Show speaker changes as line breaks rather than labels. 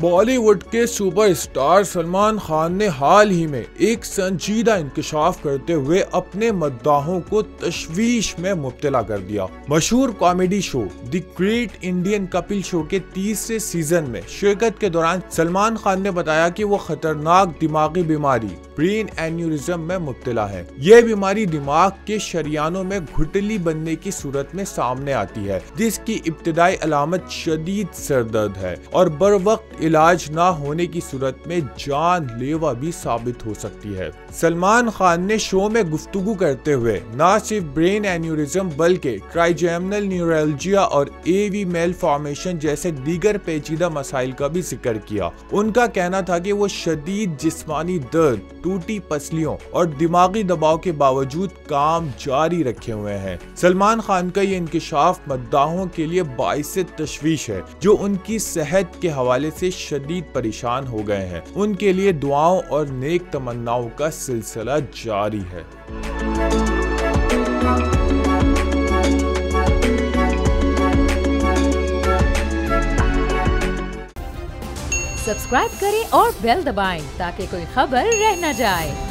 बॉलीवुड के सुपरस्टार सलमान खान ने हाल ही में एक संजीदा इंकशाफ करते हुए अपने मद्दाहों को तशवीश में मुब्तला कर दिया। मशहूर comedy show the great Indian Kapil show के तीसरे सीजन में शिरकत के दौरान सलमान खान ने बताया कि वो खतरनाक दिमागी बीमारी ब्रेन एन्यूरिज्म में मुब्तला है। यह बीमारी दिमाग के शरियानों में घुटली बनने की सूरत में सामने आती है, जिसकी इब्तिदाई अलामत शदीद सरदर्द है और बर वक्त इलाज ना होने की सूरत में जानलेवा भी साबित हो सकती है। सलमान खान ने शो में गुफ्तगू करते हुए न सिर्फ ब्रेन एन्यूरिज्म बल्कि ट्राइजेमिनल न्यूरल्जिया और एवी मेल फॉर्मेशन जैसे दीगर पेचीदा मसाइल का भी जिक्र किया। उनका कहना था कि वो शदीद जिस्मानी दर्द, टूटी पसलियों और दिमागी दबाव के बावजूद काम जारी रखे हुए हैं। सलमान खान का ये इंकशाफ मद्दाहों के लिए बाइसे तशवीश है, जो उनकी सेहत के हवाले से शदीद परेशान हो गए हैं। उनके लिए दुआओं और नेक तमन्नाओं का सिलसिला जारी है।
सब्सक्राइब करें और बेल दबाएं ताकि कोई खबर रह न जाए।